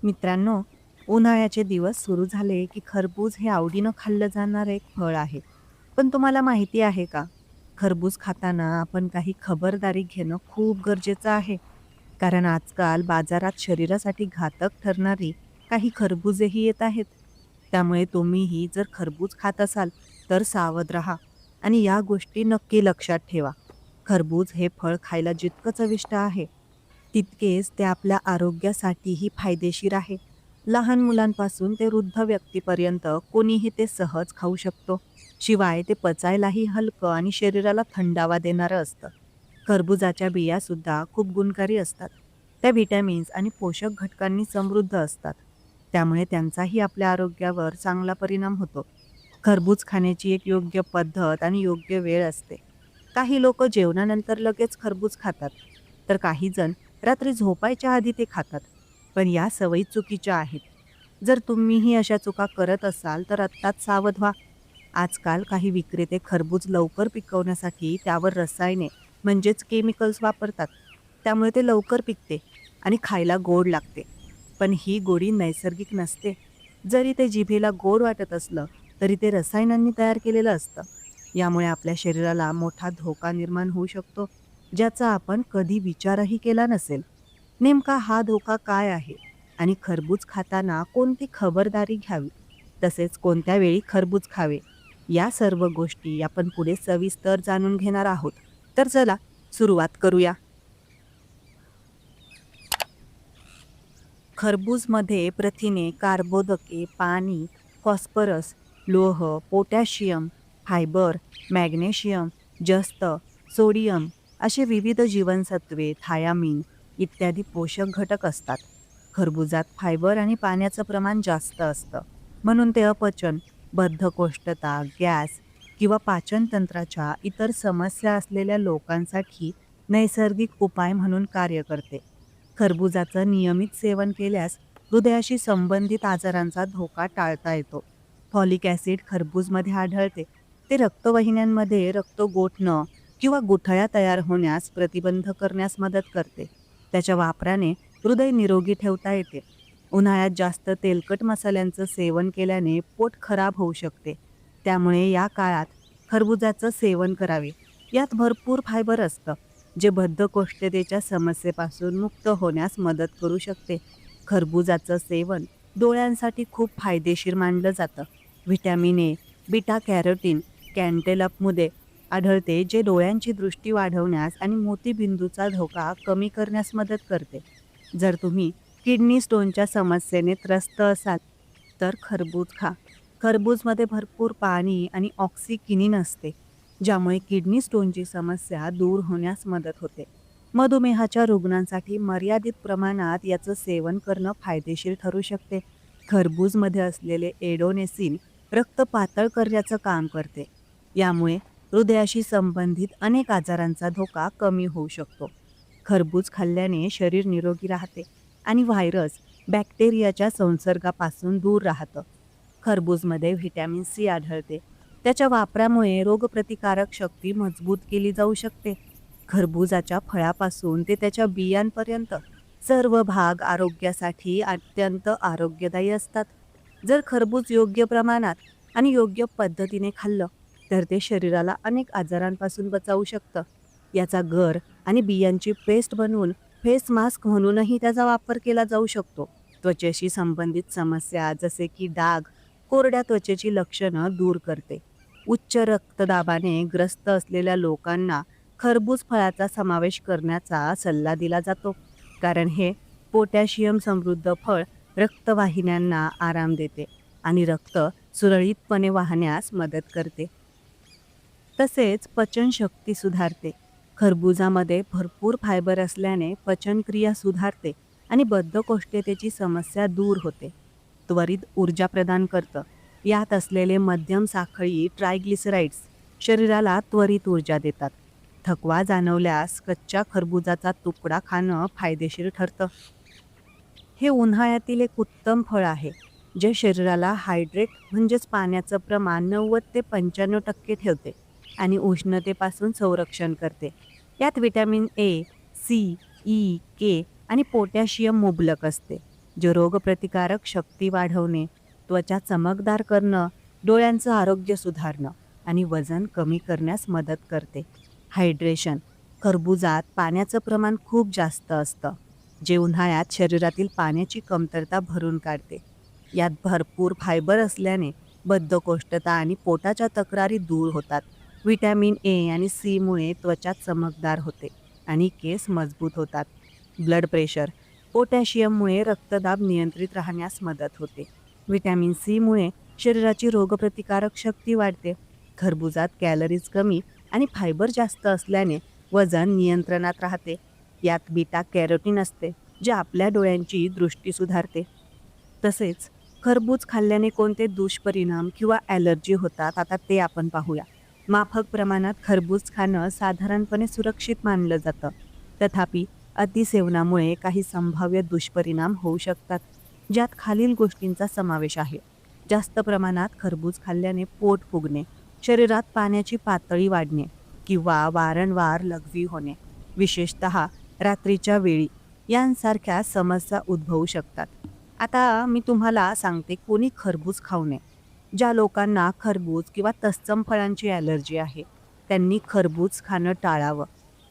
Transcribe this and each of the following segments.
मित्रांनो, उन्हाळ्याचे दिवस सुरू झाले की खरबूज हे आवडीनं खाल्लं जाणारं एक फळ आहे. पण तुम्हाला माहिती आहे का? खरबूज खाताना आपण काही खबरदारी घेणं खूप गरजेचं आहे. कारण आजकाल बाजारात शरीरासाठी घातक ठरणारी काही खरबुजेही येत आहेत. त्यामुळे तुम्हीही जर खरबूज खात असाल तर सावध राहा आणि या गोष्टी नक्की लक्षात ठेवा. खरबूज हे फळ खायला जितकं चविष्ट आहे, तितकेच ते आपल्या आरोग्यासाठीही फायदेशीर आहे. लहान मुलांपासून ते वृद्ध व्यक्तीपर्यंत कोणीही ते सहज खाऊ शकतो. शिवाय ते पचायलाही हलकं आणि शरीराला थंडावा देणारं असतं. खरबुजाच्या बियासुद्धा खूप गुणकारी असतात. त्या व्हिटॅमिन्स आणि पोषक घटकांनी समृद्ध असतात. त्यामुळे त्यांचाही आपल्या आरोग्यावर चांगला परिणाम होतो. खरबूज खाण्याची एक योग्य पद्धत आणि योग्य वेळ असते. काही लोक जेवणानंतर लगेच खरबूज खातात, तर काही जण रात्री झोपायच्या आधी ते खातात. पण या सवयी चुकीच्या आहेत. जर तुम्हीही अशा चुका करत असाल तर आत्ताच सावध व्हा. आजकाल काही विक्रेते खरबूज लवकर पिकवण्यासाठी त्यावर रसायने म्हणजेच केमिकल्स वापरतात. त्यामुळे ते लवकर पिकते आणि खायला गोड लागते. पण ही गोडी नैसर्गिक नसते. जरी ते जिभेला गोड वाटत असलं तरी ते रसायनांनी तयार केलेलं असतं. यामुळे आपल्या शरीराला मोठा धोका निर्माण होऊ शकतो, ज्याचा आपण कधी विचारही केला नसेल. नेमका हा धोका काय आहे आणि खरबूज खाताना कोणती खबरदारी घ्यावी, तसेच कोणत्या वेळी खरबूज खावे, या सर्व गोष्टी आपण पुढे सविस्तर जाणून घेणार आहोत. तर चला सुरुवात करूया. खरबूजमध्ये प्रथिने, कार्बोदके, पाणी, फॉस्फरस, लोह, पोटॅशियम, फायबर, मॅग्नेशियम, जस्त, सोडियम असे विविध जीवनसत्वे, थायामीन इत्यादी पोषक घटक असतात. खरबुजात फायबर आणि पाण्याचं प्रमाण जास्त असतं. म्हणून ते अपचन, बद्धकोष्ठता, गॅस किंवा पाचनतंत्राच्या इतर समस्या असलेल्या लोकांसाठी नैसर्गिक उपाय म्हणून कार्य करते. खरबुजाचं नियमित सेवन केल्यास हृदयाशी संबंधित आजारांचा धोका टाळता येतो. फॉलिक ॲसिड खरबूजमध्ये आढळते. ते रक्तवाहिन्यांमध्ये रक्त गोठणं किंवा गुठळ्या तयार होण्यास प्रतिबंध करण्यास मदत करते. त्याच्या वापराने हृदय निरोगी ठेवता येते. उन्हाळ्यात जास्त तेलकट मसाल्यांचं सेवन केल्याने पोट खराब होऊ शकते. त्यामुळे या काळात खरबुजाचं सेवन करावे. यात भरपूर फायबर असतं, जे बद्धकोष्ठतेच्या समस्येपासून मुक्त होण्यास मदत करू शकते. खरबुजाचं सेवन डोळ्यांसाठी खूप फायदेशीर मानलं जातं. व्हिटॅमिन ए, बीटा कॅरोटीन कॅन्टेलपमध्ये आढळते, जे डोळ्यांची दृष्टी वाढवण्यास आणि मोतीबिंदूचा धोका कमी करण्यास मदत करते. जर तुम्ही किडनी स्टोनच्या समस्येने त्रस्त असाल तर खरबूज खा. खरबूजमध्ये भरपूर पाणी आणि ऑक्सिकिनिन असते, ज्यामुळे किडनी स्टोनची समस्या दूर होण्यास मदत होते. मधुमेहाच्या रुग्णांसाठी मर्यादित प्रमाणात याचं सेवन करणं फायदेशीर ठरू शकते. खरबूजमध्ये असलेले एडोनेसिन रक्त पातळ करण्याचं काम करते. यामुळे हृदयाशी संबंधित अनेक आजारांचा धोका कमी होऊ शकतो. खरबूज खाल्ल्याने शरीर निरोगी राहते आणि व्हायरस, बॅक्टेरियाच्या संसर्गापासून दूर राहतं. खरबूजमध्ये व्हिटॅमिन सी आढळते. त्याच्या वापरामुळे रोगप्रतिकारक शक्ती मजबूत केली जाऊ शकते. खरबुजाच्या फळापासून ते त्याच्या बियांपर्यंत सर्व भाग आरोग्यासाठी अत्यंत आरोग्यदायी असतात. जर खरबूज योग्य प्रमाणात आणि योग्य पद्धतीने खाल्लं तर ते शरीराला अनेक आजारांपासून बचावू शकतं. याचा गर आणि बियांची पेस्ट बनवून फेस मास्क म्हणूनही त्याचा वापर केला जाऊ शकतो. त्वचेशी संबंधित समस्या जसे की डाग, कोरड्या त्वचेची लक्षणं दूर करते. उच्च रक्तदाबाने ग्रस्त असलेल्या लोकांना खरबूज फळाचा समावेश करण्याचा सल्ला दिला जातो, कारण हे पोटॅशियम समृद्ध फळ रक्तवाहिन्यांना आराम देते आणि रक्त सुरळीतपणे वाहण्यास मदत करते. तसेच पचनशक्ती सुधारते. खरबुजामध्ये भरपूर फायबर असल्याने पचनक्रिया सुधारते आणि बद्धकोष्ठतेची समस्या दूर होते. त्वरित ऊर्जा प्रदान करतं. यात असलेले मध्यम साखळी ट्रायग्लिसराइड्स शरीराला त्वरित ऊर्जा देतात. थकवा जाणवल्यास कच्च्या खरबुजाचा तुकडा खाणं फायदेशीर ठरतं. हे उन्हाळ्यातील एक उत्तम फळ आहे, जे शरीराला हायड्रेट म्हणजेच पाण्याचं प्रमाण 90 ते 95% ठेवते आणि उष्णतेपासून संरक्षण करते. यात व्हिटॅमिन ए, सी, ई, के आणि पोटॅशियम मुबलक असते, जे रोगप्रतिकारक शक्ती वाढवणे, त्वचा चमकदार करणं, डोळ्यांचं आरोग्य सुधारणं आणि वजन कमी करण्यास मदत करते. हायड्रेशन. खरबुजात पाण्याचं प्रमाण खूप जास्त असतं, जे उन्हाळ्यात शरीरातील पाण्याची कमतरता भरून काढते. यात भरपूर फायबर असल्याने बद्धकोष्ठता आणि पोटाच्या तक्रारी दूर होतात. व्हिटॅमिन ए आणि सी मुळे त्वचा चमकदार होते आणि केस मजबूत होतात. Blood pressure. पोटॅशियममुळे रक्तदाब नियंत्रित राहण्यास मदत होते. व्हिटॅमिन सी मुळे शरीराची रोगप्रतिकारक शक्ती वाढते. खरबुजात कॅलरीज कमी आणि फायबर जास्त असल्याने वजन नियंत्रणात राहते. यात बीटा कॅरोटीन असते, जे आपल्या डोळ्यांची दृष्टी सुधारते. तसेच खरबूज खाल्ल्याने कोणते दुष्परिणाम किंवा ॲलर्जी होतात, आता ते आपण पाहूया. माफक प्रमाणात खरबूज खाणं साधारणपणे सुरक्षित मानलं जातं. तथापि अतिसेवनामुळे काही संभाव्य दुष्परिणाम होऊ शकतात, ज्यात खालील गोष्टींचा समावेश आहे. जास्त प्रमाणात खरबूज खाल्ल्याने पोट फुगणे, शरीरात पाण्याची पातळी वाढणे किंवा वारंवार लघवी होणे, विशेषतः रात्रीच्या वेळी, यांसारख्या समस्या उद्भवू शकतात. आता मी तुम्हाला सांगते कोणी खरबूज खाऊ नये. ज्या लोकांना खरबूज किंवा तत्सम फळांची ॲलर्जी आहे, त्यांनी खरबूज खाणं टाळावं.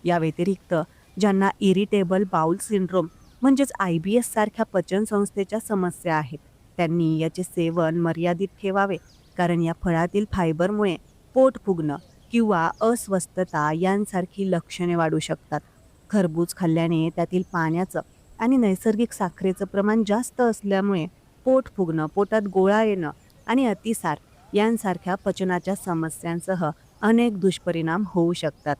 या व्यतिरिक्त ज्यांना इरिटेबल बाउल सिंड्रोम म्हणजेच IBS सारख्या पचनसंस्थेच्या समस्या आहेत, त्यांनी याचे सेवन मर्यादित ठेवावे, कारण या फळातील फायबरमुळे पोट फुगणं किंवा अस्वस्थता यांसारखी लक्षणे वाढू शकतात. खरबूज खाल्ल्याने त्यातील पाण्याचं आणि नैसर्गिक साखरेचं प्रमाण जास्त असल्यामुळे पोट फुगणं, पोटात गोळा येणं आणि अतिसार यांसारख्या पचनाच्या समस्यांसह अनेक दुष्परिणाम होऊ शकतात.